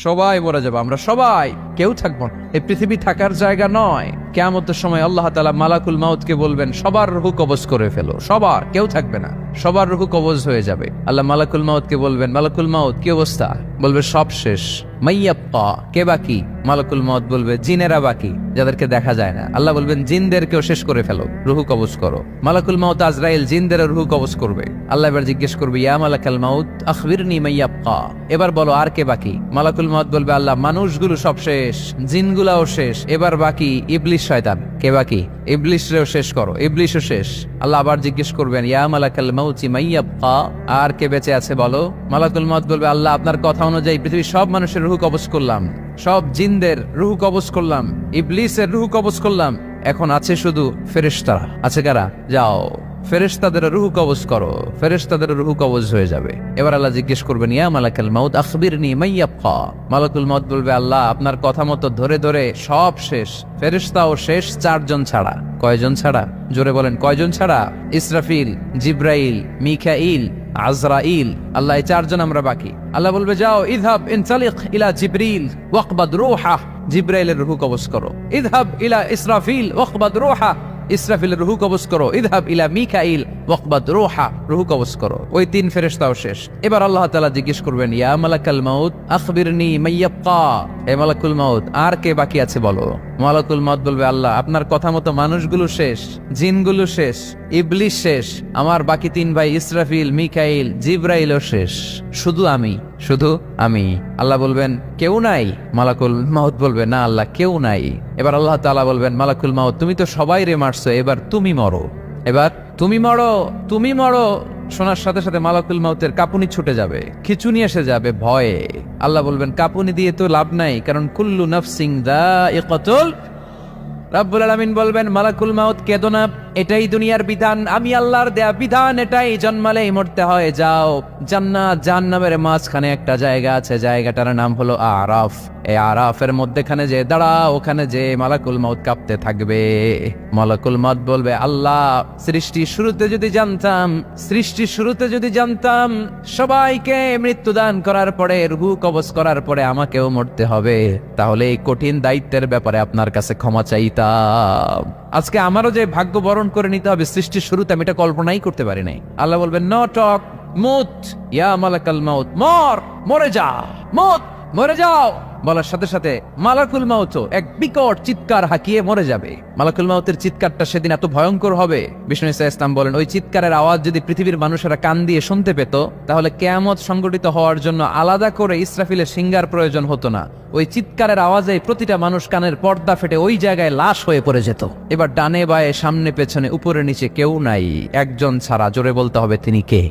সবাই মরে যাবো, আমরা সবাই, কেউ থাকবো না। এই পৃথিবী থাকার জায়গা নয়। কিয়ামতের সময় আল্লাহ তাআলা মালাকুল মাউতকে বলবেন, সবার রূহ কবজ করে ফেলো, সবার, কেউ থাকবে না, সবার রূহ কবজ হয়ে যাবে। আল্লাহ মালাকুল মাউতকে বলবেন, মালাকুল মাউত কি অবস্থা? বলবে সব শেষ। মাইয়াব্বা, কে বাকি? মালাকুল মাউত বলবে জিনেরা বাকি, যাদেরকে দেখা যায় না। আল্লাহ বলবেন জিনদেরকেও শেষ করে ফেলো, রূহ কবজ করো। মালাকুল মাউত আজরাইল জিনদের রূহ কবজ করবে। আল্লাহ এবার জিজ্ঞেস করবে, ইয়া মালাকাল মাউত আখবিরনি মাইয়াব্বা, এবার বলো আর কে বাকি? মালাকুল মাউত বলবে, আল্লাহ মানুষগুলো সব শেষ, জিনগুলাও শেষ, এবার বাকি ইবলিস শয়তান। কে বাকি? ইবলিসরেও শেষ করো, ইবলিসও শেষ। আল্লাহ আবার জিজ্ঞেস করবেন, ইয়া মালাকাল মাউতি মাইয়াব্বা, আর কে বেঁচে আছে বলো? মালাকুল মাউত বলবে, আল্লাহ আপনার কথা অনুযায়ী পৃথিবীর সব মানুষের রূহ কবজ করলাম, সব জিনদের রূহ কবজ করলাম, ইবলিসের রূহ কবজ করলাম, এখন আছে শুধু ফেরেশতারা। আছে কারা? যাও ফেরেশতাদের রূহ কবজ করো, ফেরেশতাদের রূহ কবজ হয়ে যাবে। এবার আল্লাহ জিজ্ঞেস করবেন, ইয়া মালাকাল মাউত আখবিরনি মাইয়াব্বা। মালাকুল মাউত বলবে, আল্লাহ আপনার কথা মতো ধরে ধরে সব শেষ, ফেরেশতাও শেষ, 4 জন ছাড়া। কয়জন ছাড়া? জোরে বলেন, কয়জন ছাড়া? ইসরাফিল, জিব্রাইল, মিকাইল, আজরাইল। আল্লাহ এই 4 জন আমরা বাকি। আল্লাহ বলবে, যাও ইযহাব ইনতালিক ইলা জিবরিল ওয়াকবাদ রূহা, জিব্রাইলের রূহ কবজ করো। ইযহাব ইলা ইসরাফিল ওয়াকবাদ রূহা, ইসরাফিলের রূহ কবজ করো। ইযহাব ইলা মিকাইল ওয়াকবাদ রূহা, রূহ কবজ করো। ওই 3 ফেরেশতাও শেষ। এবার আল্লাহ তাআলা জিজ্ঞেস করবেন, ইয়া মালাকাল মাউত আখবিরনি মাইয়াব্বা, হে মালাকুল মাউত আর কে বাকি আছে বলো? মালাকুল মাউত বলবে, আল্লাহ আপনার কথা মতো মানুষগুলো শেষ, জিনগুলো শেষ, ইবলিস শেষ, আমার বাকি 3 ভাই ইসরাফিল, মিকাইল, জিব্রাইলও শেষ, শুধু আমি, শুধু আমি। আল্লাহ বলবেন, কেউ নাই? মালাকুল মাউত বলবে, না আল্লাহ কেউ নাই। এবার আল্লাহ তাআলা বলবেন, মালাকুল মাউত তুমি তো সবাই রে মারছো, এবার তুমি মরো, এবার তুমি মরো, তুমি মরো। শোনার সাথে সাথে মালাকুল মাউতের কাঁপুনি ছুটে যাবে, খিচুনি এসে যাবে ভয়ে। আল্লাহ বলবেন, কাঁপুনি দিয়ে তো লাভ নাই, কারণ কুল্লু নাফসিন যায়িকাতুল। রাব্বুল আলামিন বলবেন, মালাকুল মাউত কেঁদো না, এটাই দুনিয়ার বিধান, আমি আল্লাহর দেয়া বিধান, এটাই, জন্মালেই মরতে হয়। যাও জান্নাত জাহান্নামের মাঝখানে একটা জায়গা আছে, জায়গাটার নাম হলো আরাফ। এই আরাফের মধ্যখানে যে দাঁড়া, ওখানে যে মালাকুল মাউত কাঁপতে থাকবে। মালাকুল মাউত বলবে, আল্লাহ সৃষ্টির শুরুতে যদি জানতাম, সৃষ্টির শুরুতে যদি জানতাম সবাইকে মৃত্যুদান করার পরে, রূহ কবজ করার পরে আমাকেও মরতে হবে, তাহলে এই কঠিন দায়িত্বের ব্যাপারে আপনার কাছে ক্ষমা চাইতাম। আজকে আমারও যে ভাগ্য বরণ করে নিতে হবে সৃষ্টির শুরুতে, আমি এটা কল্পনাই করতে পারি নাই। আল্লাহ বলবেন, নো টক, মুত ইয়া মালাকাল মাউত, মর, মরে যা, মুত, মরে যাও। বলার সাথে সাথে মালাকুল মাউতও এক বিকট চিৎকার হাঁকিয়ে মরে যাবে। মালাকুল মাউতের চিৎকারটা সেদিন এত ভয়ঙ্কর হবে, বিষ্ণু ঈসা ইসলাম বলেন, ওই চিৎকারের আওয়াজ যদি পৃথিবীর মানুষেরা কান দিয়ে শুনতে পেত, তাহলে কিয়ামত সংগঠিত হওয়ার জন্য আলাদা করে ইসরাফিলের সিঙ্গার প্রয়োজন হতো না। ওই চিৎকারের আওয়াজে প্রতিটা মানুষ কানের পর্দা ফেটে ওই জায়গায় লাশ হয়ে পড়ে যেত। এবার ডানে বায়ে সামনে পেছনে উপরে নিচে কেউ নাই, একজন ছাড়া। জোরে বলতে হবে, তিনি কে?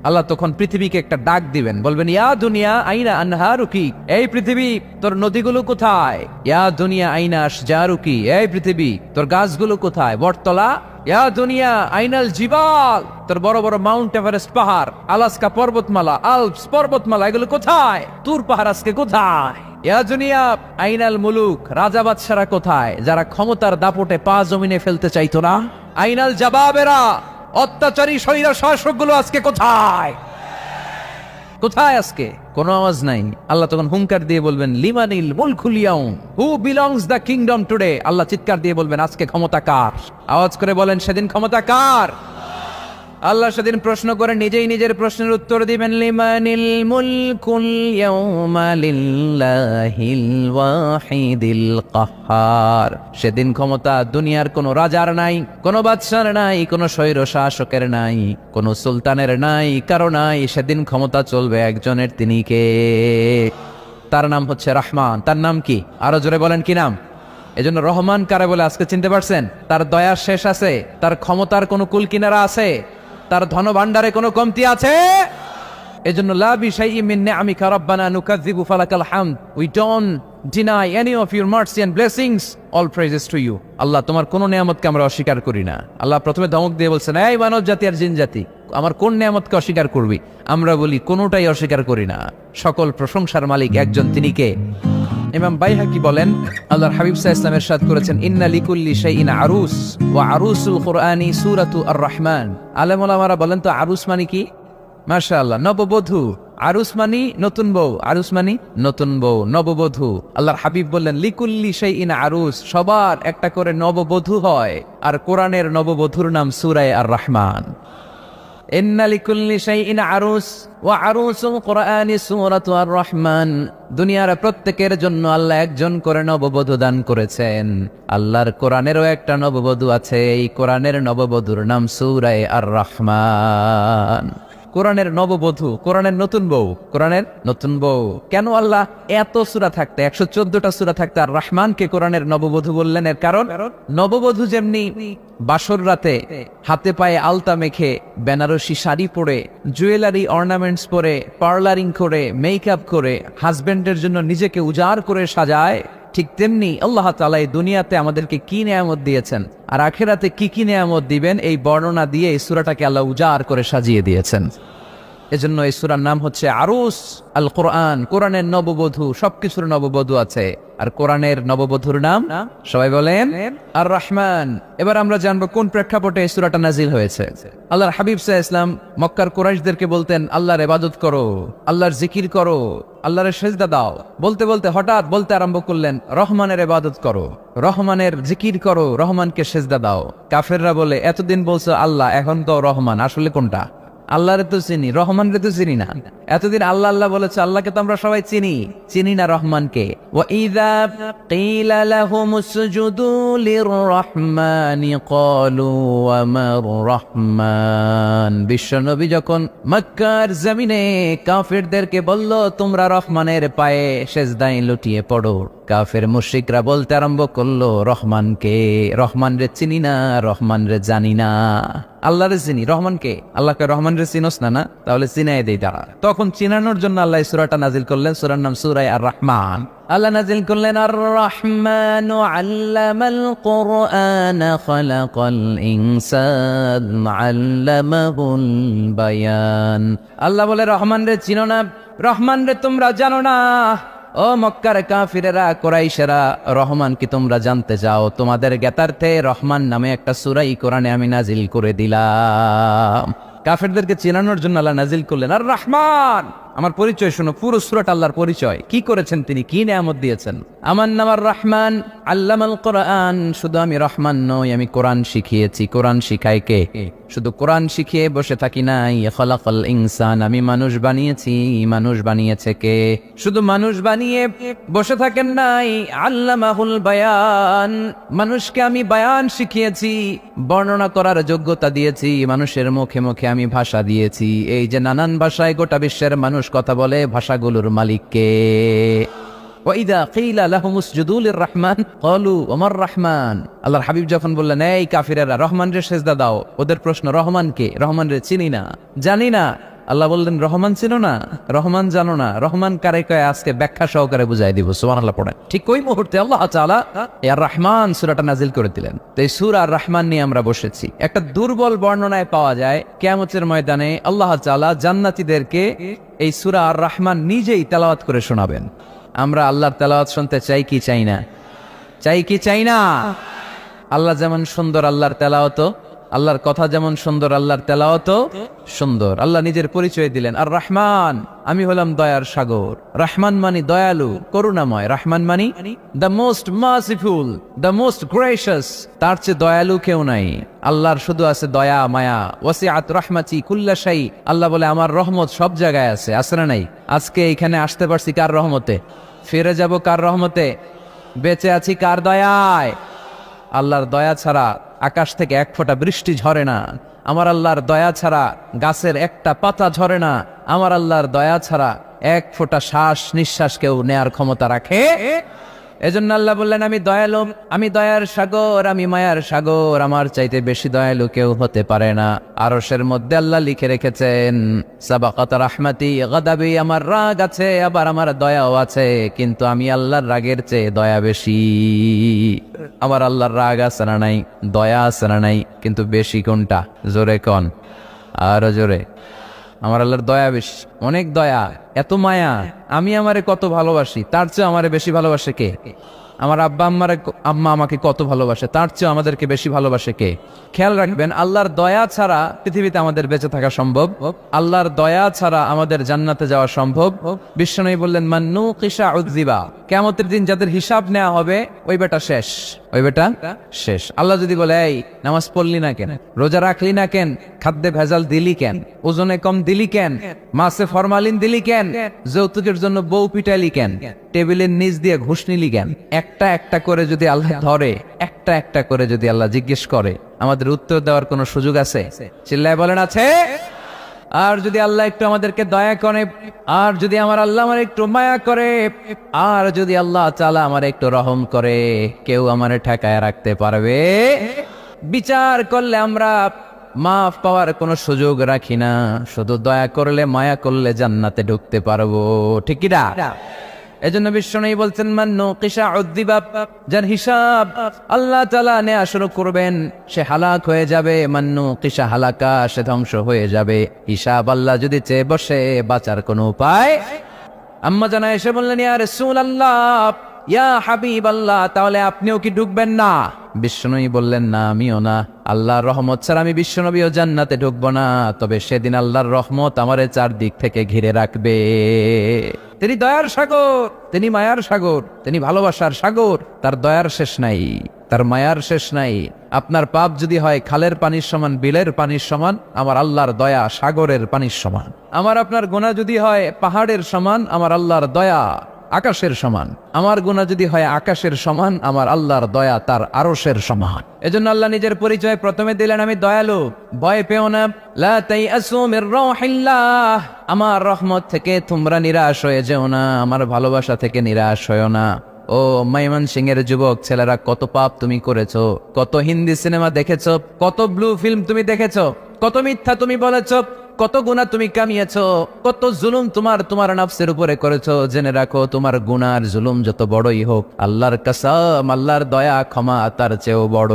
আল্লাহ তখন পৃথিবীকে একটা ডাক দিবেন, বলবেন, ইয়া দুনিয়া আইনা আনহারুকি, এই পৃথিবী তোর নদীগুলো কোথায়? ইয়া দুনিয়া আইনা আশজারুকি, এই পৃথিবী তোর গাছগুলো কোথায়? বটতলা। ইয়া দুনিয়া আইনাল জিবাল, তোর বড় বড় মাউন্ট এভারেস্ট পাহাড়, আলাস্কা পর্বতমালা, আলপস পর্বতমালা, এগুলো কোথায়? তুর পাহাড় আজকে কোথায়? ইয়া দুনিয়া আইনাল মুলুক, রাজা বাদশারা কোথায়, যারা ক্ষমতার দাপটে পা জমিনে ফেলতে চাইতো না? আইনাল জাবাবেরা, অত্যাচারী স্বৈরা শাসকগুলো আজকে কোথায়? কোথায় আজকে? কোনো আওয়াজ নাই। আল্লাহ তখন হুঙ্কার দিয়ে বলবেন, লিমানিল মুলকুল ইয়াউম, who belongs the kingdom today. Allah চিৎকার দিয়ে বলবেন, আজকে ক্ষমতা কার? আওয়াজ করে বলেন, সেদিন ক্ষমতা কার? আল্লাহ সেদিন প্রশ্ন করে নিজেই নিজের প্রশ্নের উত্তর দিবেন, লিমানিল মুলকুল ইয়াউমা লিল্লাহিল ওয়াহিদিল কাহ্হার। সেদিন ক্ষমতা দুনিয়ার কোনো রাজার নাই, কোনো বাদশার নাই, কোনো স্বৈর শাসকের নাই, কোনো সুলতানের নাই, কারো নাই। সেদিন ক্ষমতা চলবে একজনের, তিনি কে? তার নাম হচ্ছে রহমান। তার নাম কি? আরো জোরে বলেন, কি নাম? এজন্য রহমান কারে বলে আজকে চিনতে পারছেন? তার দয়ার শেষ আছে? তার ক্ষমতার কোনো কুল কিনারা আছে? তার ধন ভান্ডারে কোনো কমতি আছে? এজন্য লা বিশাইইন মিন নিআমিকা রাব্বানা নুকাযযিবু ফালাকাল হামদ, we don't deny any of your mercy and blessings, all praises to you. Allah তোমার কোন নিয়ামতকে আমরা অস্বীকার করি না। আল্লাহ প্রথমে ধমক দিয়ে বলছেন, এই মানব জাতি আর জিন জাতি, আমার কোন নিয়ামতকে অস্বীকার করবি? আমরা বলি কোনোটাই অস্বীকার করি না। সকল প্রশংসার মালিক একজন, তিনি কে? ইমাম বাইহাকি বলেন, আল্লাহর হাবিব সাল্লাল্লাহু আলাইহি ওয়াসাল্লাম ইরশাদ করেছেন, ইন্না লিকুল্লি শাইইন আরুস ওয়া আরুসুল কুরআনি সূরাতু আর রহমান। আলেম ওলামারা বলেন, তো আরুস মানে কি? মাশাআল্লাহ, নববধূ। আরুস মানি নতুন বউ, আরুস মানি নতুন বউ, নববধূ। আল্লাহর হাবিব বললেন লিকুল্লি শাইইন আরুস, সবার একটা করে নববধূ হয়। আর কোরআনের নববধূর নাম সূরা আর রহমান। ইন্না লিকুল্লি শাইইন আরুস ওয়া আরুসুল কুরআনি সূরাতু আর রহমান। দুনিয়ার প্রত্যেকের জন্য আল্লাহ একজন করে নববধূ দান করেছেন। আল্লাহর কোরআনেরও একটা নববধূ আছে, এই কোরআনের নববধূর নাম সূরা আর রহমান। কোরআনের নববধূ, কোরআনের নতুন বউ, কোরআনের নতুন বউ। কেন আল্লাহ এত সূরা থাকতে 114টা সূরা থাকতে আর রহমানকে কোরআনের নববধূ বললেন? এর কারণ নববধূ যেমনি বাসর রাতে হাতে পায়ে আলতা মেখে, বেনারসি শাড়ি পরে, জুয়েলারি অর্নামেন্টস পরে, পার্লারিং করে, মেকআপ করে হাজবেন্ডের জন্য নিজেকে উজাড় করে সাজায়, ঠিক তেমনি আল্লাহ তাআলা এই দুনিয়াতে আমাদেরকে কি নেয়ামত দিয়েছেন আর আখিরাতে কি কি নেয়ামত দিবেন, এই বর্ণনা দিয়ে এই সূরাটাকে আল্লাহ উজাড় করে সাজিয়ে দিয়েছেন। এজন্য এই সূরার নাম হচ্ছে আরুস আল কোরআন, কোরআনের নববধূ। সবকিছুর নববধূ আছে। আর কোরআনের নববধূর নাম সবাই বলেন আর রহমান। এবার আমরা জানবো কোন প্রেক্ষাপটে এই সূরাটা নাজিল হয়েছে। আল্লাহর হাবিব সাল্লাল্লাহু আলাইহি ওয়াসাল্লাম মক্কার কুরাইশদেরকে বলতেন আল্লাহর ইবাদত করো, আল্লাহর জিকির করো, আল্লাহর সেজদা দাও। বলতে বলতে হঠাৎ বলতে আরম্ভ করলেন রহমানের ইবাদত করো, রহমানের জিকির করো, রহমানকে সেজদা দাও। কাফেররা বলে এতদিন বলছো আল্লাহ, এখন তো রহমান, আসলে কোনটা? আল্লাহরে তো চিনি, রহমানরে তো চিনি না। এতদিন আল্লাহ আল্লাহ বলেছে, আল্লাহকে তো আমরা সবাই চিনি, চিনি না রহমানকে। ওয়া ইযা কিলা লাহুম উসজুদু লিররহমানি ক্বালু ওয়া মার রহমান। বিশ্বনবী যখন মক্কার জমিনে কাফেরদেরকে বলল তোমরা রহমানের পায়ে সেজদায় লুটিয়ে পড়ো, কাফের মুশরিকরা বলতে আরম্ভ করলো রহমানকে, রহমানরে চিনি না, রহমানরে জানি না। আল্লাহরে চিনি, রহমানকে? আল্লাহকে রহমানরে চিনোস না? না, তাহলে চিনাই দেই তারা। তখন চিনানোর জন্য আল্লাহ সূরাটা নাজিল করলেন। সূরার নাম সূরা আর রহমান। আল্লাহ নাজিল করলেন আর রহমানু আল্লামাল কুরআন খালাকাল ইনসান আল্লামাহুল বায়ান। আল্লাহ বলে রহমান রে চিনো না, রহমান রে তোমরা জানো না। ও মক্কার কাফিরেরা, কুরাইশেরা, রহমান কি তোমরা জানতে চাও? তোমাদের জ্ঞাতার্থে রহমান নামে একটা সূরা কোরআনে আমি নাজিল করে দিলাম। কাফেরদেরকে চেনানোর জন্য আল্লাহ নাজিল করলেন আর রহমান। আমার পরিচয় শোনো, পুরো সূরাটা আল্লাহর পরিচয়, কি করেছেন তিনি, কি নিয়ামত দিয়েছেন। আমার নাম আর রহমান আল্লামাল কোরআন। শুধু আমি রহমান নই, আমি কোরআন শিখিয়েছি। কোরআন শিখায় কে? শুধু কোরআন শিখিয়ে বসে থাকি নাই। খালাকাল ইনসান, আমি মানুষ বানিয়েছি। মানুষ বানিয়েছে কে? শুধু মানুষ বানিয়ে বসে থাকেন নাই, আল্লামাহুল বায়ান, মানুষকে আমি বায়ান শিখিয়েছি, বর্ণনা করার যোগ্যতা দিয়েছি। মানুষের মুখে মুখে আমি ভাষা দিয়েছি। এই যে নানান ভাষায় গোটা বিশ্বের মানুষ কথা বলে, ভাষাগুলোর মালিক কে? ওয়াইদা কিলা লাহুম উসজুদু লিররহমান ক্বালু ওয়া মার রহমান। আল্লাহর হাবিব যখন বললেন এই কাফিরেরা রহমানরে সেজদা দাও, ওদের প্রশ্ন রহমান কে? রহমানরে চিনি না, জানি না। আল্লাহ বললেন রহমান চিনো না, রহমান জানো না, রহমান কারে কয় আজকে ব্যাখ্যা সহকারে বুঝাই দিব। সুবহানাল্লাহ পড়েন। ঠিক ওই মুহূর্তে আল্লাহ তাআলা আর রহমান সূরাটা নাজিল করে দিলেন। তো এই সূরা আর রহমান নিয়ে আমরা বসেছি। একটা দুর্বল বর্ণনায় পাওয়া যায় কিয়ামতের ময়দানে আল্লাহ তাআলা জান্নাতীদেরকে এই সূরা আর রহমান নিজেই তেলাওয়াত করে শোনাবেন। আমরা আল্লাহর তেলাওয়াত শুনতে চাই কি চাই না? চাই কি চাই না? আল্লাহ যেমন সুন্দর, আল্লাহর তেলাওয়াত, আল্লাহর কথা যেমন সুন্দর, আল্লাহর তেলাওয়াত সুন্দর। আল্লাহ নিজের পরিচয় দিলেন আর রহমান, আমি হলাম দয়ার সাগর। রহমান মানি দয়ালু, করুণাময়। রহমান মানি the most merciful, the most gracious. তার চেয়ে দয়ালু কেউ নাই। আল্লাহর শুধু আছে দয়া মায়া। ওয়াসিআত রাহমাতি কুল্লা শাই। আল্লাহ বলে আমার রহমত সব জায়গায় আছে। আছে না নাই? আজকে এখানে আসতে পারছি কার রহমতে? ফিরে যাব কার রহমতে? বেঁচে আছি কার দয়ায়? আল্লাহর দয়া ছাড়া আকাশ থেকে এক ফোঁটা বৃষ্টি ঝরে না। আমার আল্লাহর দয়া ছাড়া গাছের একটা পাতা ঝরে না। আমার আল্লাহর দয়া ছাড়া এক ফোঁটা শ্বাস নিঃশ্বাস কেউ নেয়ার ক্ষমতা রাখে? এজন্য আল্লাহ বললেন আমি দয়ালু, আমি দয়ার সাগর, আমি মায়ার সাগর। আমার চাইতে বেশি দয়ালু কেউ হতে পারে না। আরশের মধ্যে আল্লাহ লিখে রেখেছেন সাবাকাত রাহমাতি গাদাবি, আমার রাগ আছে আবার আমার দয়াও আছে, কিন্তু আমি আল্লাহর রাগের চেয়ে দয়া বেশি। আমার আল্লাহর রাগ আছে না নাই? দয়া আছে না নাই? কিন্তু বেশি কোনটা? জোরে কন, আরো জোরে। আমার আল্লাহর দয়া বেশি। অনেক দয়া, এত মায়া, আমি আমারে কত ভালোবাসি, তার চেয়ে আমারে বেশি ভালোবাসে কে? আমার আম্মা আমাকে কত ভালোবাসে, তার চেয়ে আমাদেরকে বেশি ভালোবাসে কে? খেয়াল রাখবেন, আল্লাহর দয়া ছাড়া পৃথিবীতে আমাদের বেঁচে থাকা সম্ভব, আল্লাহর দয়া ছাড়া আমাদের জান্নাতে যাওয়া সম্ভব। বিশ্বনবী বললেন, মান্নু কিসা উযযিবা, কিয়ামতের দিন যাদের হিসাব নেওয়া হবে ওই বেটা শেষ, ওই বেটা শেষ। আল্লাহ যদি বলে, এই নামাজ পড়লি না কেন, রোজা রাখলি না কেন, খাদ্যে ভেজাল দিলি কেন, ওজনে কম দিলি কেন, মাছে ফরমালিন দিলি কেন, যৌতুকের জন্য বউ পিটাইলি কেন, টেবিলের নিচ দিয়ে ঘুষ নিলি কেন, একটা একটা করে যদি আল্লাহ ধরে, একটা একটা করে যদি আল্লাহ জিজ্ঞেস করে, আমাদের উত্তর দেওয়ার কোনো সুযোগ আছে? চিল্লায় বলেন আছে? আর যদি আল্লাহ একটু আমাদেরকে দয়া করে, আর যদি আমার আল্লাহ আমার একটু মায়া করে, আর যদি আল্লাহ তাআলা আমার একটু রহম করে, কেউ আমারে ঠেকায় রাখতে পারবে? বিচার করলে আমরা মাফ পাওয়ার কোনো সুযোগ রাখি না, শুধু দয়া করলে মায়া করলে জান্নাতে ঢুকতে পারবো, ঠিক কি না? এজন্য বিশ্বনবী বলছেন, মান্নু কিসা উযযিবা, যার হিসাব আল্লাহ তাআলা নেওয়া শুরু করবেন সে হালাক হয়ে যাবে, মান্নু কিসা হালাকা, সে ধ্বংস হয়ে যাবে। হিসাব আল্লাহ যদি চেয়ে বসে, বাঁচার কোনো উপায়? আম্মা জানা এসে বললেন, ইয়া রাসূলুল্লাহ, ইয়া হাবিবাল্লাহ, তাহলে আপনিও কি ঢুকবেন না? বিশ্বনবী বললেন, না, আমিও না। আল্লাহর রহমত ছাড়া আমি বিশ্বনবীও জান্নাতে ঢুকবো না, তবে সেদিন আল্লাহর রহমত আমারে চারদিক থেকে ঘিরে রাখবে। তিনি দয়ার সাগর, তিনি মায়ার সাগর, তিনি ভালোবাসার সাগর, তার দয়ার শেষ নাই, তার মায়ার শেষ নাই। আপনার পাপ যদি হয় খালের পানির সমান, বিলের পানির সমান, আমার আল্লাহর দয়া সাগরের পানির সমান। আমার আপনার গুনাহ যদি হয় পাহাড়ের সমান, আমার আল্লাহর দয়া আকাশের সমান। আমার গুনাহ যদি হয় আকাশের সমান, আমার আল্লাহর দয়া তার আরশের সমান। এজন্য আল্লাহ নিজের পরিচয় প্রথমে দিলেন, আমি দয়ালু, ভয় পেও না, লা তাইআসু মির রাহিল্লাহ, আমার রহমত থেকে তোমরা নিরাশ হয়ে যেও না, আমার ভালোবাসা থেকে নিরাশ হয়েও না। ও ময়মনসিংহের যুবক ছেলেরা, কত পাপ তুমি করেছো, কত হিন্দি সিনেমা দেখেছো, কত ব্লু ফিল্ম তুমি দেখেছো, কত মিথ্যা তুমি বলেছো, কত গুনাহ তুমি কামিয়েছো, কত জুলুম তোমার নফসের উপরে করেছো। জেনে রাখো, তোমার গুনার জুলুম যত বড়ই হোক, আল্লাহর কসম, আল্লাহর দয়া ক্ষমা তার চেয়েও বড়।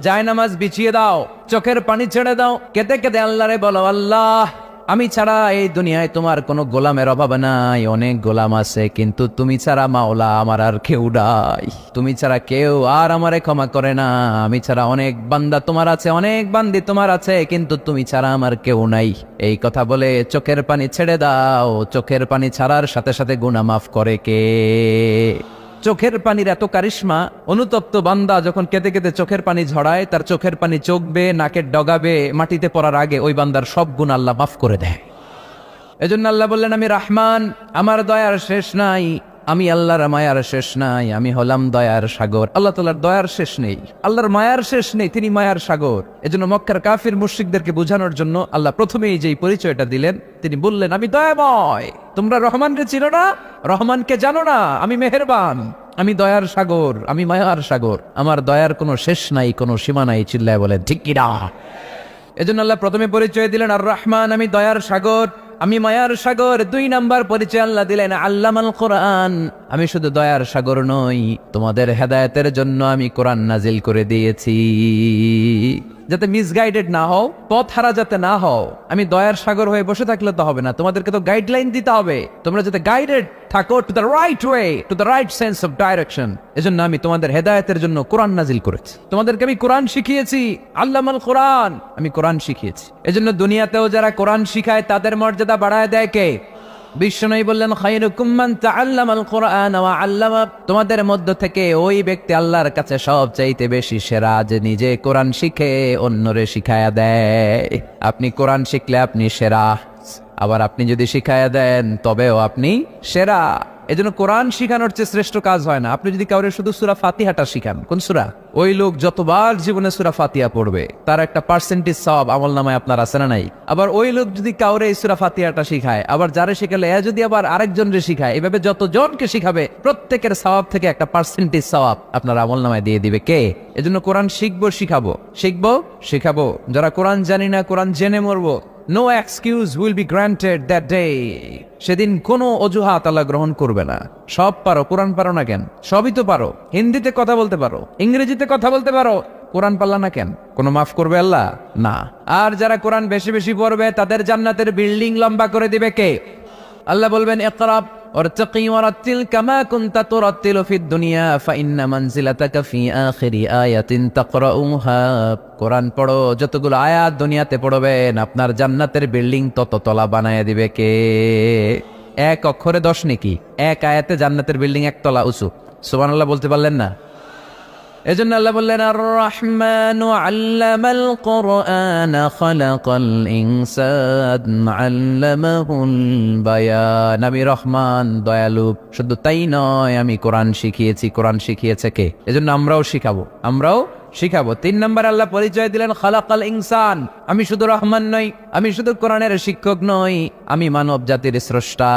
জায়নামাজ বিছিয়ে দাও, চোখের পানি ছেড়ে দাও, কেঁদে কেঁদে আল্লাহরে বলো, আল্লাহ, আমি ছাড়া এই দুনিয়ায় তোমার কোনো গোলামের অভাব নাই, অনেক গোলাম আছে, কিন্তু তুমি ছাড়া মাওলা আমার আর কেউ নাই, তুমি ছাড়া কেউ আর আমারে ক্ষমা করে না। আমি ছাড়া অনেক বান্দা তোমার আছে, অনেক বান্দি তোমার আছে, কিন্তু তুমি ছাড়া আমার কেউ নাই। এই কথা বলে চোখের পানি ছেড়ে দাও। চোখের পানি ছাড়ার সাথে সাথে গুনাহ মাফ করে কে? চোখের পানির এত কারিশমা, অনুতপ্ত বান্দা যখন কেঁদে কেঁদে চোখের পানি ঝরায়, তার চোখের পানি চোখবে, নাকের ডগাবে, মাটিতে পড়ার আগে ওই বান্দার সব গুনাহ আল্লাহ মাফ করে দেয়। এজন্য আল্লাহ বললেন, আমি রহমান, আমার দয়ার শেষ নাই, আমি আল্লাহর মায়ার শেষ নাই, আমি হলাম দয়ার সাগর। আল্লাহ তাআলার দয়ার শেষ নেই, আল্লাহর মায়ার শেষ নেই, তিনি মায়ার সাগর। এজন্য মক্কার কাফির মুশরিকদেরকে বোঝানোর জন্য আল্লাহ প্রথমেই যেই পরিচয়টা দিলেন, তিনি বললেন, আমি দয়াময়। তোমরা রহমানকে চিনো না, রহমানকে জানো না, আমি মেহেরবান, আমি দয়ার সাগর, আমি মায়ার সাগর, আমার দয়ার কোনো শেষ নাই, কোনো সীমা নাই। চিল্লায় বলেন ঠিক কি না? এজন্য আল্লাহ প্রথমে পরিচয় দিলেন আর রহমান, আমি দয়ার সাগর, আমি মায়ার সাগর। 2 নাম্বার পরিচয় আল্লাহ দিলেন আল্লামাল কোরআন, আমি শুধু দয়ার সাগর নই, তোমাদের হেদায়েতের জন্য আমি কোরআন নাজিল করে দিয়েছি, যাতে মিসগাইডেড না হও, পথ হারা যাতে না হও। আমি দয়ার সাগর হয়ে বসে থাকলে তো হবে না, তোমাদেরকে তো গাইডলাইন দিতে হবে, তোমরা যাতে গাইডেড থাকো to the right way, to the right sense of direction. এজন্য আমি তোমাদের হেদায়েতের জন্য কোরআন নাজিল করেছি, তোমাদেরকে আমি কোরআন শিখিয়েছি, আল্লামাল কোরআন, আমি কোরআন শিখিয়েছি। এজন্য দুনিয়াতেও যারা কোরআন শিখায় তাদের মর্যাদা বাড়ায় দেয় কে? বিশ্বনবী বললেন, খায়রুকুম মান তাআল্লামাল কোরআন ওয়া আল্লামা, তোমাদের মধ্য থেকে ওই ব্যক্তি আল্লাহর কাছে সবচাইতে বেশি সেরা, যে নিজে কোরআন শিখে অন্যরে শিখায়া দেয়। আপনি কোরআন শিখলে আপনি সেরা, আবার আপনি যদি শিখায়া দেন তবেও আপনি সেরা। এজন্য কোরআন শিখানোর চেয়ে শ্রেষ্ঠ কাজ হয় না। আপনি যদি কাউরে শুধু সূরা ফাতিহাটা শিখান, কোন সূরা, ওই লোক যতবার জীবনে সূরা ফাতিহা পড়বে তার একটা পার্সেন্টেজ সওয়াব আমলনামায় আপনার আছে না নাই? আবার ওই লোক যদি কাউরে এই সূরা ফাতিহাটা শিখায়, আবার যারে শিখালে এ যদি আবার আরেকজনরে শিখায়, এভাবে যতজনকে শিখাবে প্রত্যেকের সওয়াব থেকে একটা পার্সেন্টেজ সওয়াব আপনার আমলনামায় দিয়ে দিবে কে? এজন্য কোরআন শিখবো, শিখাবো, শিখবো, শিখাবো। যারা কোরআন জানি না, কোরআন জেনে মরবো, no excuse will be granted that day, সেদিন কোনো অজুহাত আল্লাহ গ্রহণ করবে না। সব পারো, কোরআন পারো না কেন? সবই তো পারো, হিন্দিতে কথা বলতে পারো, ইংরেজিতে কথা বলতে পারো, কোরআন পারলা না কেন? কোনো মাফ করবে আল্লাহ? না। আর যারা কোরআন বেশি বেশি পড়বে তাদের জান্নাতের বিল্ডিং লম্বা করে দিবে কে? আল্লাহ বলবেন ইকরা ওয়ারতাকি ওয়ারাতিল কামা কুনতা তুরাতিলু ফিদ দুনিয়া ফাইন্না মানজিলাতাকা ফি আখিরি আয়াতিন তাকরাউহা। কোরআন পড়ো, যতগুলো আয়াত দুনিয়াতে পড়বেন আপনার জান্নাতের বিল্ডিং তত তলা বানায় দিবে কে? এক অক্ষরে 10 নেকি, এক আয়াতে জান্নাতের বিল্ডিং একতলা উঁচু। সুবহানাল্লাহ বলতে পারলেন না? এজন্য আল্লাহ বললেন আর রহমানু আল্লামাল কুরআন খালাকাল ইনসান আল্লামাহুল বায়ান। আমি রহমান, দয়ালু। শুধু তাই নয়, আমি কোরআন শিখিয়েছি। কোরআন শিখিয়েছে কে? এজন্য আমরাও শিখাবো, আমরাও শিখাবো। 3 নম্বর আল্লাহ পরিচয় দিলেন খালাকাল ইনসান। আমি শুধু রহমান নই, আমি শুধু কোরআনের শিক্ষক নই, আমি মানব জাতির স্রষ্টা।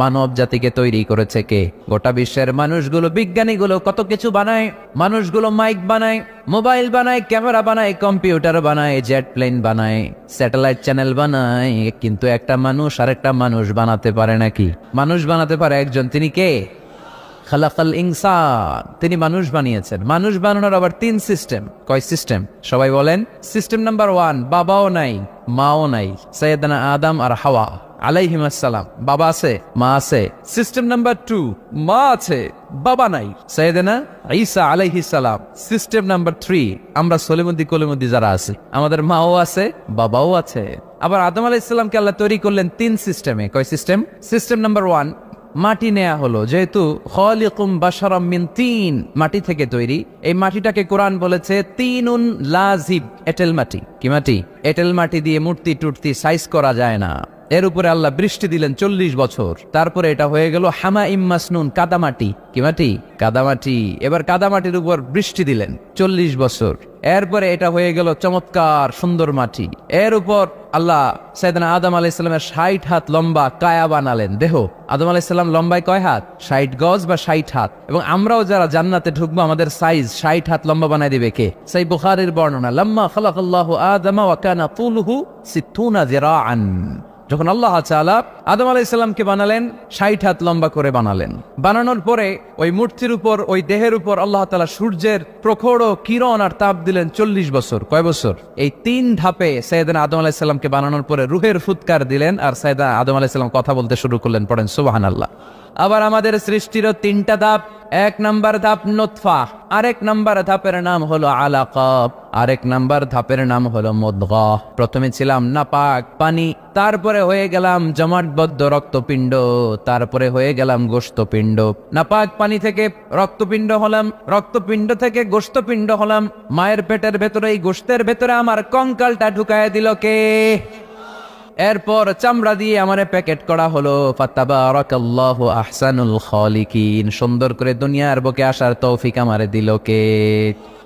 মানব জাতিকে তৈরি করেছে কে? গোটা বিশ্বের মানুষগুলো, বিজ্ঞানীগুলো কত কিছু বানায়। মানুষগুলো মাইক বানায়, মোবাইল বানায়, ক্যামেরা বানায়, কম্পিউটার বানায়, জেট প্লেন বানায়, স্যাটেলাইট চ্যানেল বানায়, কিন্তু একটা মানুষ আরেকটা মানুষ বানাতে পারে নাকি? মানুষ বানাতে পারে একজন, তিনি কে? খালাকাল ইনসান, তিনি মানুষ বানিয়েছেন। মানুষ বানানোর আবার 3 সিস্টেম। কয় সিস্টেম? সবাই বলেন। সিস্টেম নাম্বার 1, বাবাও নাই মাও নাই। সাইয়েদনা আদম আর হাওয়া আলাইহিম আসসালাম, বাবা আছে মা আছে। সিস্টেম নাম্বার 2, মা আছে বাবা নাই, সাইয়েদনা ঈসা আলাইহিস সালাম। সিস্টেম নাম্বার 3, আমরা সলিমুদ্দি কলিমুদ্দি যারা আছে, আমাদের মাও আছে বাবাও আছে। আবার আদম আলাইহিস সালামকে আল্লাহ তৈরি করলেন 3 সিস্টেমে। কয় সিস্টেম? সিস্টেম নাম্বার 1, মাটি নেয়া হলো, যেহেতু খালিকুম বাশারাম মিন তিন, মাটি থেকে তৈরি। এই মাটিটাকে কোরআন বলেছে তিনুন লাজিব, এঁটেল মাটি। কি মাটি? এঁটেল মাটি দিয়ে মূর্তি টুর্তি সাইজ করা যায় না। এর উপরে আল্লাহ বৃষ্টি দিলেন 40 বছর, তারপরে এটা হয়ে গেল হামাইম মাসনুন, কাদামাটি। কি মাটি? কাদামাটি। এবার কাদামাটির উপর বৃষ্টি দিলেন 40 বছর, এরপরে এটা হয়ে গেল চমৎকার সুন্দর মাটি। এর উপর আল্লাহ সাইয়েদনা আদম আলাইহিস সালামের 60 হাত লম্বা কায়া বানালেন, দেহ। আদম আলাইহিস সালাম লম্বায় কয় হাত? 60 গজ বা 60 হাত। এবং আমরাও যারা জান্নাতে ঢুকবো আমাদের সাইজ 60 হাত লম্বা বানায় দিবে কে? সেই বুখারীর বর্ণনা, লাম্মা খালাকাল্লাহু আদম ওয়া কানা তুলুহু 60 যিরাআন। যখন আল্লাহ তাআলা আদম আলাইহিস সালামকে বানালেন 60 হাত লম্বা করে বানালেন। বানানোর পরে ওই মূর্তির উপর, ওই দেহের উপর আল্লাহ তাআলা সূর্যের প্রখর কিরণ আর তাপ দিলেন 40 বছর। কয় বছর? এই 3 ধাপে সাইয়েদনা আদম আলাইহিস সালামকে বানানোর পরে রূহের ফুৎকার দিলেন, আর সাইয়েদনা আদম আলাইহিস সালাম কথা বলতে শুরু করলেন। পড়েন সুবহানাল্লাহ। আবার আমাদের সৃষ্টিরও 3টা ধাপ। 1 নাম্বার ধাপ নতফা, আরেক নাম্বার ধাপের নাম হলো আলাকা, আরেক নাম্বার ধাপের নাম হলো মুদগা। প্রথমে ছিলাম নাপাক পানি, তারপরে হয়ে গেলাম জমাটবদ্ধ রক্তপিণ্ড, তারপরে হয়ে গেলাম গোশতপিণ্ড। নাপাক পানি থেকে রক্তপিণ্ড হলাম, রক্তপিণ্ড থেকে গোশতপিণ্ড হলাম। মায়ের পেটের ভেতরে, এই গোশতের ভেতরে আমার কঙ্কালটা ঢুকায় দিল কে? এরপর চামড়া দিয়ে আমারে প্যাকেট করা হলো। ফাতাবারাকাল্লাহু আহসানুল খালিকিন, সুন্দর করে দুনিয়ার বুকে আসার তৌফিক আমারে দিল কে?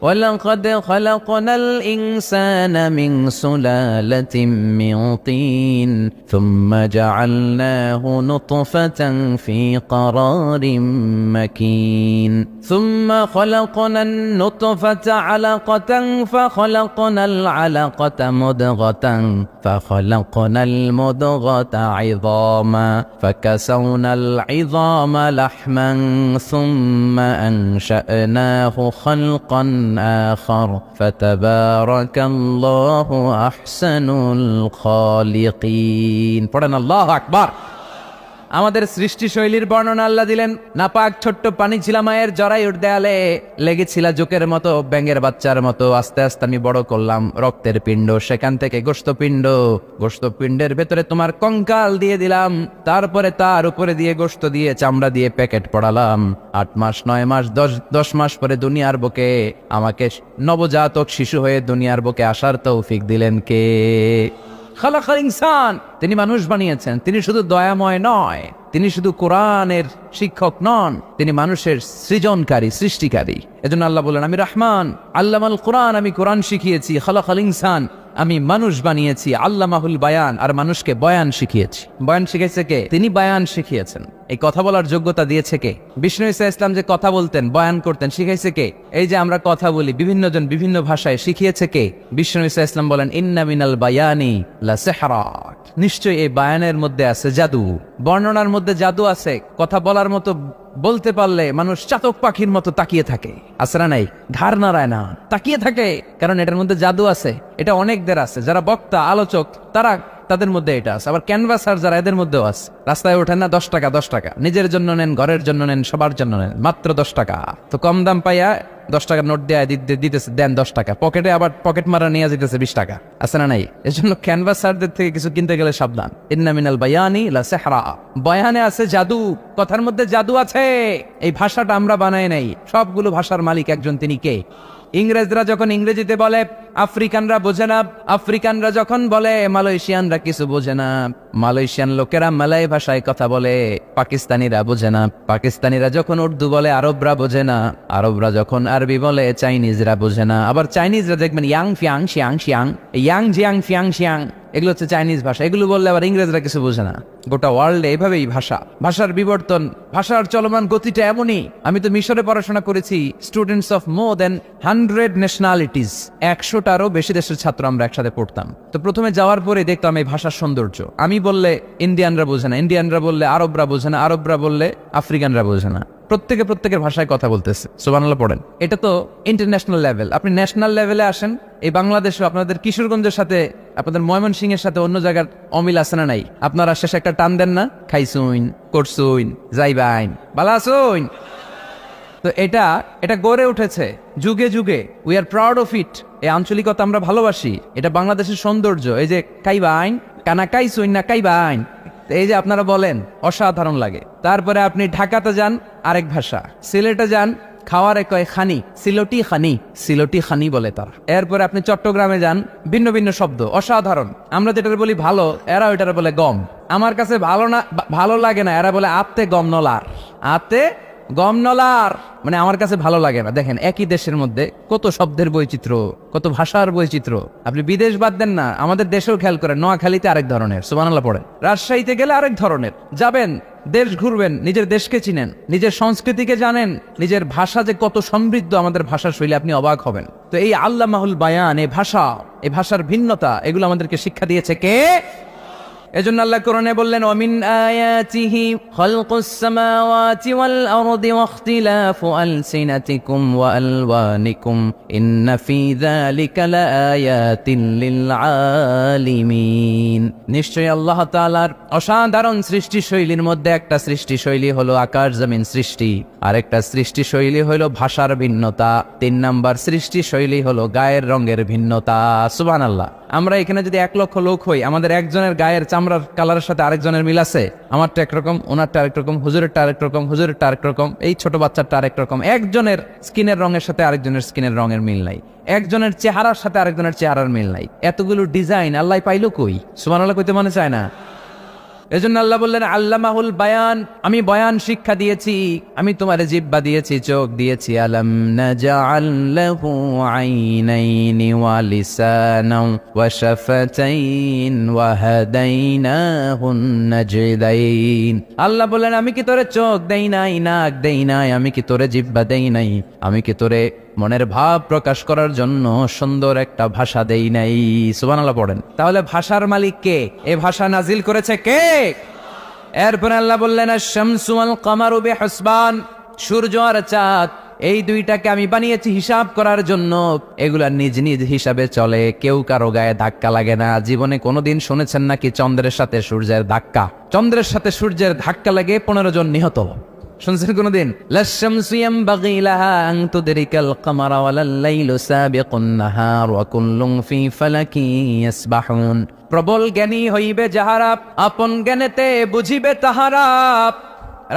ওয়ালাকাদ খালাকনাল ইনসানা মিন সুলালাতিন মিন তিন থুম্মা জাআলনাহু নুতফাতান ফি ক্বারারিন মাকিন থুম্মা খালাকনান নুতফাতা আলাকাতান ফাখালাকনাল আলাকাতা মুদগাতান ফাখালাকনাল মুদগাতা ইযামা ফাকাসাওনাল ইযামা লাহমান থুম্মা আনশা'নাহু খালকান آخر فتبارك الله أحسن الخالقين। পড়েন আল্লাহু আকবার। আমাদের সৃষ্টি শৈলীর বর্ণনা আল্লাহ দিলেন। নাপাক ছোট্ট পানি ছিল মায়ের জরায়ুর দেয়ালে, লেগেছিল জোকের মতো, ব্যাঙের বাচ্চার মতো। আস্তে আস্তে আমি বড় করলাম রক্তের পিণ্ড, সেখান থেকে গোশতপিণ্ড, গোশতপিণ্ডের ভেতরে তোমার কঙ্কাল দিয়ে দিলাম, তারপরে তার উপরে দিয়ে গোশত দিয়ে চামড়া দিয়ে প্যাকেট পড়ালাম। 8 মাস 9 মাস 10 মাস পরে দুনিয়ার বুকে আমাকে নবজাতক শিশু হয়ে দুনিয়ার বুকে আসার তৌফিক দিলেন কে? খালাকাল ইনসান, তিনি মানুষ বানিয়েছেন। তিনি শুধু দয়াময় নয়, তিনি শুধু কোরআনের শিক্ষক নন, তিনি মানুষের সৃজনকারী, সৃষ্টিকারী। এজন্য আল্লাহ বলেন আমি রহমান, আল্লামাল কোরআন, আমি কোরআন শিখিয়েছি। খালাকাল ইনসান, আমি মানুষ বানিয়েছি। আল্লামাহুল বায়ান, আর মানুষকে বয়ান শিখিয়েছি। বয়ান শিখেছে কে? তিনি বয়ান শিখিয়েছেন। এই কথা বলার যোগ্যতা দিয়েছে কে? বিষ্ণু ঈসা ইসলাম যে কথা বলতেন, বয়ান করতেন, শিখাইছে কে? এই যে আমরা কথা বলি বিভিন্ন জন বিভিন্ন ভাষায়, শিখিয়েছে কে? বিষ্ণু ঈসা ইসলাম বলেন ইন্না মিনাল বায়ানি লা সিহরা, নিশ্চয়ই এই বায়ানের মধ্যে আছে জাদু, বর্ণনার মধ্যে জাদু আছে। কথা বলার মতো বলতে পারলে মানুষ চাতক পাখির মতো তাকিয়ে থাকে, আছে না নাই? ঘাড় নাড়ায় না, তাকিয়ে থাকে, কারণ এটার মধ্যে জাদু আছে। এটা অনেকদের আছে, যারা বক্তা আলোচক তাদের মধ্যে এটা আছে। আবার ক্যানভাসার যারা, এদের মধ্যেও আছে। রাস্তায় ওঠেন না, 10 টাকা 10 টাকা, নিজের জন্য নেন, ঘরের জন্য নেন, সবার জন্য নেন, মাত্র 10 টাকা। তো কম দাম পাইয়া 10 টাকার নোট দেয় দিতেছে, দেন 10 টাকা, পকেটে আবার পকেট মারা নিয়ে যেতেছে 20 টাকা, আছে না নাই? এর জন্য ক্যানভাসারদের থেকে কিছু কিনতে গেলে সাবধান। ইন্না মিনাল বায়ানি লা সিহরা, বয়ানে আছে জাদু, কথার মধ্যে জাদু আছে। এই ভাষাটা আমরা বানাই নাই, সবগুলো ভাষার মালিক একজন, তিনি কে? ইংরেজরা যখন ইংরেজিতে বলে আফ্রিকানরা বোঝে না, আফ্রিকানরা যখন বলে মালয়েশিয়ানরা কিছু বোঝে না, মালয়েশিয়ান লোকেরা মালয় ভাষায় কথা বলে, পাকিস্তানিরা বোঝে না, পাকিস্তানিরা যখন উর্দু বলে আরবরা বোঝে না, আরবরা যখন আরবি বলে চাইনিজরা বোঝে না। আবার চাইনিজরা দেখবেন ইয়াং ফিয়াং শিয়াং শিয়াং, ইয়াং জিয়াং ফিয়াং শিয়াং, এগুলো হচ্ছে চাইনিজ ভাষা। এগুলো বললে আবার ইংরেজরা কিছু বোঝে না। গোটা ওয়ার্ল্ডে এভাবেই ভাষার বিবর্তন, ভাষার চলমান গতিটা এমনই। আমি তো মিশরে পড়াশোনা করেছি, students of more than 100 nationalities, 100টারও বেশি দেশের ছাত্র আমরা একসাথে পড়তাম। তো প্রথমে যাওয়ার পরে দেখতাম এই ভাষার সৌন্দর্য। আমি বললে ইন্ডিয়ানরা বোঝে না, ইন্ডিয়ানরা বললে আরবরা বোঝে না, আরবরা বললে আফ্রিকানরা বোঝে না। প্রত্যেকের ভাষায় কথা বলতেছে, সুবহানাল্লাহ পড়েন। এটা তো ইন্টারন্যাশনাল লেভেল। আপনি ন্যাশনাল লেভেলে আসেন, এই বাংলাদেশে আপনাদের কিশোরগঞ্জের সাথে, আপনাদের ময়মনসিংহ এর সাথে অন্য জায়গার অমিল আছে না নাই? আপনারা শেষে একটা টান দেন না, খাইছুইন, করছুইন, যাইবাইন, বালা আসুইন। তো এটা গড়ে উঠেছে যুগে যুগে। We are proud of it. এই আঞ্চলিকতা আমরা ভালোবাসি, এটা বাংলাদেশের সৌন্দর্য। এই যে কাইবাইন, কানা কাইছুইন না কাইবাইন, এই যে আপনারা বলেন, অসাধারণ লাগে। তারপরে আপনি ঢাকাতে যান, আরেক ভাষা। সিলেটে যান, খাওয়ারে কয় খানি, সিলোটি খানি বলে তার। এরপরে আপনি চট্টগ্রামে যান, ভিন্ন ভিন্ন শব্দ, অসাধারণ। আমরা যেটা বলি ভালো, এরা ওইটার বলে গম। আমার কাছে ভালো লাগে না, এরা বলে আতে গম নলার, আতে গম নলার, মানে আমার কাছে ভালো লাগে না। দেখেন, একই দেশের মধ্যে কত শব্দের বৈচিত্র্য, কত ভাষার বৈচিত্র্য। আপনি বিদেশ বাদ দেন না, আমাদের দেশেও খেয়াল করেন। নোয়াখালীতে আরেক ধরনের, সুবহানাল্লাহ পড়েন। রাজশাহীতে গেলে আরেক ধরনের। যাবেন, দেশ ঘুরবেন, নিজের দেশকে চিনেন, নিজের সংস্কৃতিকে জানেন, নিজের ভাষা যে কত সমৃদ্ধ, আমাদের ভাষা শৈলী, আপনি অবাক হবেন। তো এই আল্লামাহুল বায়ান, এই ভাষার ভিন্নতা, এগুলো আমাদেরকে শিক্ষা দিয়েছে কে? এজন্য আল্লাহ কোরআনে বললেন, ওয়ামিন আয়াতিহি খালকুস সামাওয়াতি ওয়াল আরদি ওয়াখতিলাফু আলসিনাতিকুম ওয়া আলওয়ানিকুম ইন্না ফি যালিকা লাআয়াতিন লিল আলিমিন। নিশ্চয়ই আল্লাহ তাআলার অসাধারণ সৃষ্টি শৈলীর মধ্যে একটা সৃষ্টি শৈলী হলো আকাশ জমিন সৃষ্টি, আরেকটা সৃষ্টি শৈলী হলো ভাষার ভিন্নতা, 3 নাম্বার সৃষ্টি শৈলী হলো গায়ের রঙের ভিন্নতা। সুবহানাল্লাহ। আমরা এখানে যদি 1 লক্ষ লোক হই, আমাদের একজনের গায়ের চামড়ার কালারের সাথে আরেকজনের মিল আছে? আমারটা একরকম, ওনারটা আরেক রকম, হুজুরেরটা আরেক রকম, হুজুরেরটা আরেক রকম, এই ছোট বাচ্চারটা আরেক রকম। একজনের স্কিনের রঙের সাথে আরেকজনের স্কিনের রঙের মিল নাই, একজনের চেহারার সাথে আরেকজনের চেহারার মিল নাই। এতগুলো ডিজাইন আল্লাহ পাইলো কই? সুবহানাল্লাহ কইতে মনে চায় না? এজন্য আল্লাহ বললেন, আল্লামাহুল বায়ান, আমি বয়ান শিক্ষা দিয়েছি, আমি তোমার জিহ্বা দিয়েছি, চোখ দিয়েছি। আলাম নাজআল লাহু আইনাইনি ওয়া লিসানাও ওয়া শাফাতাইন ওয়া হাদাইনাহুন নাজদাইন। আল্লাহ বললেন, আমি কি তোরে চোখ দেই নাই, নাক দেই নাই, আমি কি তোরে জিহ্বা দেই নাই, আমি কি তোরে মনের ভাব প্রকাশ করার জন্য সুন্দর একটা ভাষা দেই নাই? সুবহানাল্লাহ পড়েন। তাহলে ভাষার মালিক কে? এ ভাষা নাজিল করেছে কে? এরপর আল্লাহ বললেন, আশ-শামসু ওয়াল কামারু বিহুসবান, সূর্য আর চাঁদ, এই দুইটাকে আমি বানিয়েছি হিসাব করার জন্য। এগুলা নিজ নিজ হিসাবে চলে, কেউ কারো গায়ে ধাক্কা লাগে না। জীবনে কোনোদিন শুনেছেন নাকি চন্দ্রের সাথে সূর্যের ধাক্কা? চন্দ্রের সাথে সূর্যের ধাক্কা লাগে 15 জন নিহত। শুনছেন কোনদিন? লাশ-শামসু ইয়ানবাগি লাহা আন তুদরিকাল কামারা ওয়ালাল লাইলু সাবিকুন নাহার ওয়া কুল্লুন ফি ফালাকিন ইয়াসবাহুন। প্রবল জ্ঞানী হইবে যাহারা, আপন জ্ঞানেতে বুঝিবে তাহারা।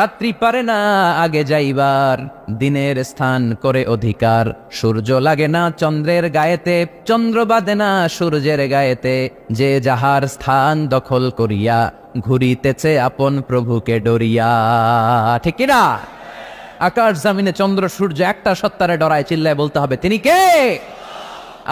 রাত্রি পারে না আগে যাইবার, দিনের স্থান করে অধিকার। সূর্য লাগে না চন্দ্রের গায়েতে, চন্দ্র বাঁধে না সূর্যের গায়েতে। যে যাহার স্থান দখল করিয়া, ঘুরিতেছে আপন প্রভুকে ডরিয়া। ঠিক কিনা? আকাশ জমিনে চন্দ্র সূর্য একটা সত্তারে ডরায়, চিল্লায় বলতে হবে, তিনি কে?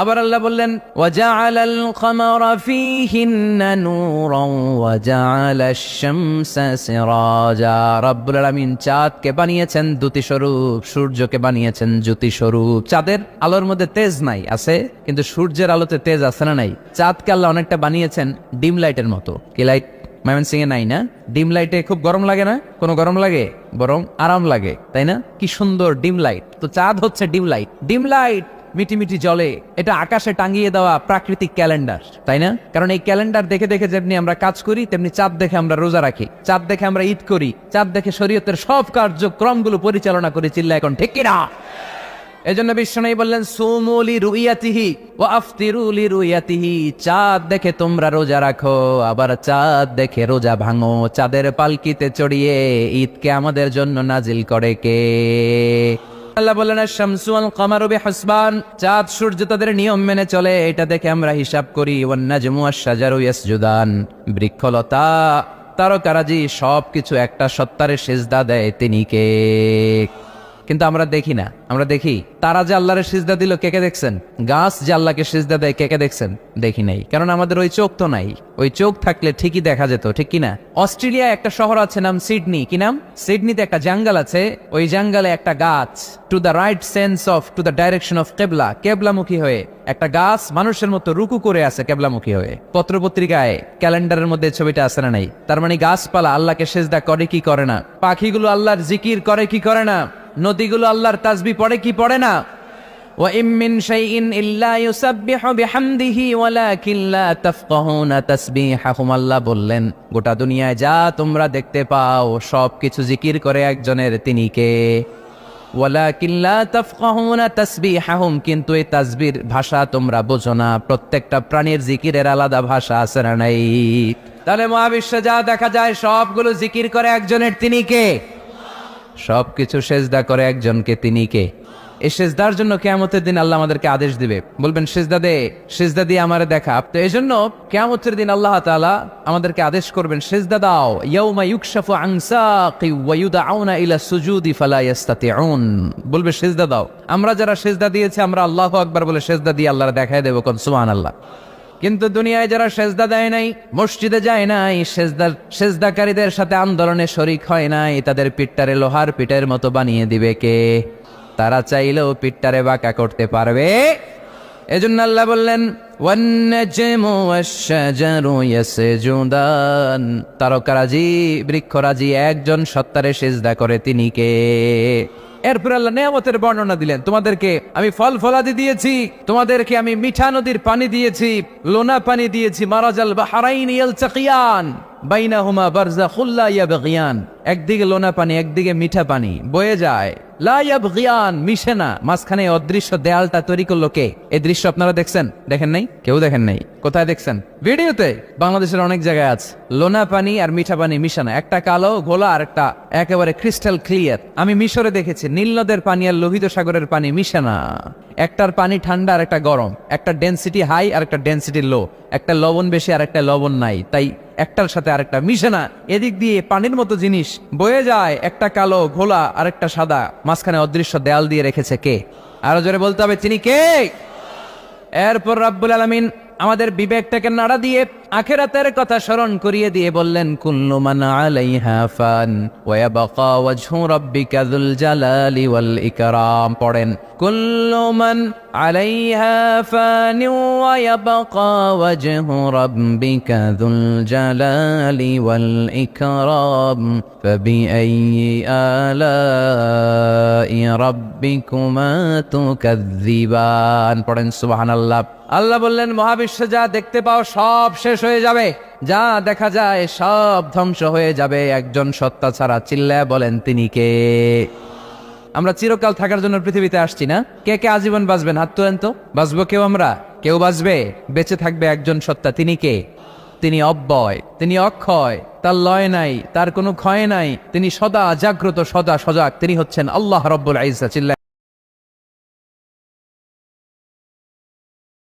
আবার আল্লাহ বললেন, ওয়াজআলাল কামারা ফীহিন্না নূরান ওয়াজআলাশ শামসা সিরাজা। রব্বুল আলামিন চাঁদকে বানিয়েছেন দ্যুতি স্বরূপ, সূর্যকে বানিয়েছেন জ্যোতি স্বরূপ। চাঁদের আলোর মধ্যে তেজ নাই, আছে, কিন্তু সূর্যের আলোতে তেজ আছে না নাই? চাঁদকে আল্লাহ অনেকটা বানিয়েছেন ডিম লাইটের মতো। কি লাইট? ময়মনসিং এ নাই না? ডিম লাইটে খুব গরম লাগে না? কোনো গরম লাগে? বরং আরাম লাগে, তাই না? কি সুন্দর ডিম লাইট। তো চাঁদ হচ্ছে ডিম লাইট। ডিম লাইট মিটি মিটি জলে, এটা আকাশে টাঙিয়ে দেওয়া প্রাকৃতিক ক্যালেন্ডার, তাই না? কারণ এই ক্যালেন্ডার দেখে দেখে যেমনি আমরা কাজ করি, তেমনি চাঁদ দেখে আমরা রোজা রাখি, চাঁদ দেখে আমরা ঈদ করি, চাঁদ দেখে শরীয়তের সব কার্যক্রমগুলো পরিচালনা করি। চিল্লা এখন ঠিক কিনা? এজন্য বিশ্বনবী বললেন সুমু লিরুইয়াতিহি ওয়া আফতিরু লিরুইয়াতিহি, চাঁদ দেখে তোমরা রোজা রাখো, আবার চাঁদ দেখে রোজা ভাঙো। চাঁদের পালকিতে চড়িয়ে ঈদকে আমাদের জন্য নাজিল করে কে? আল্লাহ বললেন আশ-শামসু ওয়াল কামারু বিহিসবান, চাঁদ সূর্য তাদের নিয়ম মেনে চলে, এটা দেখে আমরা হিসাব করি। ওয়ান নাজমু ওয়াশ-শাজারু ইয়াসজুদান, বৃক্ষলতা তারকারাজি সবকিছু একটা সত্তারে সিজদা দেয়, তিনি কে? কিন্তু আমরা দেখি না। আমরা দেখি তারা যে আল্লাহরে সিজদা দিল, কে কে দেখছেন? গাছ যে আল্লাহকে সিজদা দেয়, কে কে দেখছেন? দেখি নাই, কারণ আমাদের ওই চোখ তো নাই। ওই চোখ থাকলে ঠিকই দেখা যেত, ঠিক কিনা? অস্ট্রেলিয়া একটা শহর আছে নাম সিডনি, কি নাম? সিডনিতে একটা জঙ্গল আছে, ওই জঙ্গলে একটা গাছ to the right sense of to the direction of কেবলা, কেবলামুখী হয়ে একটা গাছ মানুষের মতো রুকু করে আছে কেবলামুখী হয়ে। পত্রপত্রিকায় ক্যালেন্ডারের মধ্যে ছবিটা আছে না নাই? তার মানে গাছপালা আল্লাহকে সিজদা করে কি করে না? পাখিগুলো আল্লাহর জিকির করে কি করে না? নদীগুলো আল্লাহর তাসবিহ পড়ে কি পড়ে না? ওয়া ইম মিন শাইইন ইল্লা ইউসাব্বিহু বিহামদিহি ওয়ালাকিন লা তাফকাহুনা তাসবিহাহুম, আল্লাহ বললেন গোটা দুনিয়ায় যা তোমরা দেখতে পাও সবকিছু জিকির করে একজনের, তিনি কে? ওয়ালাকিন লা তাফকাহুনা তাসবিহাহুম, কিন্তু এই তাসবির ভাষা তোমরা বোঝো না। প্রত্যেকটা প্রাণীর জিকিরের আলাদা ভাষা আছে না নাই? তাহলে মহাবিশ্বে যা দেখা যায় সবগুলো জিকির করে একজনের, তিনি কে? সবকিছু সেজদা করে একজনকে, তিনি কে? এই সেজদার জন্য কিয়ামতের দিন আল্লাহ আমাদেরকে আদেশ দিবে, বলবেন সেজদা দে, সেজদা দিয়ে আমারে দেখা। তো এই জন্য কিয়ামতের দিন আল্লাহ তাআলা আমাদেরকে আদেশ করবেন সেজদা দাও। ইয়াউমা ইউকশাফু আন সাকি ওয়া ইউদআউনা ইলা সুজুদি ফালা ইস্তাতিউন, বলবে সেজদা দাও। আমরা যারা সেজদা দিয়েছি আমরা আল্লাহু আকবার বলে সেজদা দিয়ে আল্লাহর দেখায় দেব, কোন সুবহানাল্লাহ। কিন্তু দুনিয়ায় যারা সেজদা দেয় নাই, মসজিদে যায় নাই, সেজদাকারীদের সাথে আন্দোলনে শরিক হয় নাই, তাদের পিঠটারে লোহার পিঠের মতো বানিয়ে দিবে কে? তারা চাইলেও পিঠটারে বাঁকা করতে পারবে? এজন্য আল্লাহ বললেন ওয়ান নাজমু ওয়াশ-শাজারু ইয়াসজুদান, তারকারাজি বৃক্ষরাজি একজন সত্তারে সিজদা করে, তিনি কে? এরপর আল্লাহ নিয়ামতের বর্ণনা দিলেন, তোমাদেরকে আমি ফল ফলাদি দিয়েছি, তোমাদেরকে আমি মিঠা নদীর পানি দিয়েছি, লোনা পানি দিয়েছি। মারাজাল বাহরাইন ইয়ালতাকিয়ান বাইনাহুমা বারযাখুল লা ইয়াবগিয়ান, একদিকে লোনা পানি একদিকে মিঠা পানি বয়ে যায়, লা ইয়াবগিয়ান মিশে না, মাঝখানে অদৃশ্য দেয়ালটা তৈরি করলো কে? এই দৃশ্য আপনারা দেখছেন? দেখেন নাই? কেউ দেখেন নাই? কোথায় দেখছেন? ভিডিওতে। বাংলাদেশের অনেক জায়গায় আছে লোনা পানি আর মিঠা পানি মিশানো, একটা কালো ঘোলা আর একটা একেবারে ক্রিস্টাল ক্লিয়ার। আমি মিশরে দেখেছি নীল নদের পানি আর লোহিত সাগরের পানি মিশে না, একটার পানি ঠান্ডা আর একটা গরম, একটা ডেনসিটি হাই আর একটা ডেনসিটি লো, একটা লবণ বেশি আর একটা লবণ নাই, তাই একটার সাথে আরেকটা মিশে না। এদিক দিয়ে পানির মতো জিনিস বয়ে যায়, একটা কালো ঘোলা আর একটা সাদা, মাঝখানে অদৃশ্য দেয়াল দিয়ে রেখেছে কে? আরো জোরে বলতে হবে, তিনি কে? এরপর রাব্বুল আলামিন আমাদের বিবেকটাকে নাড়া দিয়ে আখিরাতের কথা স্মরণ করিয়ে দিয়ে বললেন কুল্লু মান আলাইহা ফান ওয়া ইয়াবকা ওয়াজহু রাব্বিকা যুল জালালি ওয়াল ইকরাম। পড়েন কুল্লু মান আলাইহা ফান ওয়া ইয়াবকা ওয়াজহু রাব্বিকা যুল জালালি ওয়াল ইকরাম ফাবিআইয়ি আলাই রাব্বিকুমা তুকাযযিবান। পড়েন সুবহানাল্লাহ। আল্লাহ বললেন মহাবিশ্বে যা দেখতে পাও সব শেষ হয়ে যাবে, যা দেখা যায় সব ধ্বংস হয়ে যাবে একজন সত্তা ছাড়া। চিল্লায় বলেন তিনি কে? আমরা চিরকাল থাকার জন্য পৃথিবীতে আসছি না? কে কে আজীবন বাঁচবেন? হাত তোলেন তো। বাঁচবো কেউ? আমরা কেউ বাঁচবে? বেঁচে থাকবে একজন সত্তা, তিনি কে? তিনি অব্যয়, তিনি অক্ষয়, তার লয় নাই, তার কোনো ক্ষয় নাই, তিনি সদা জাগ্রত, সদা সজাগ, তিনি হচ্ছেন আল্লাহ রাব্বুল ইজ্জত। চিল্লায়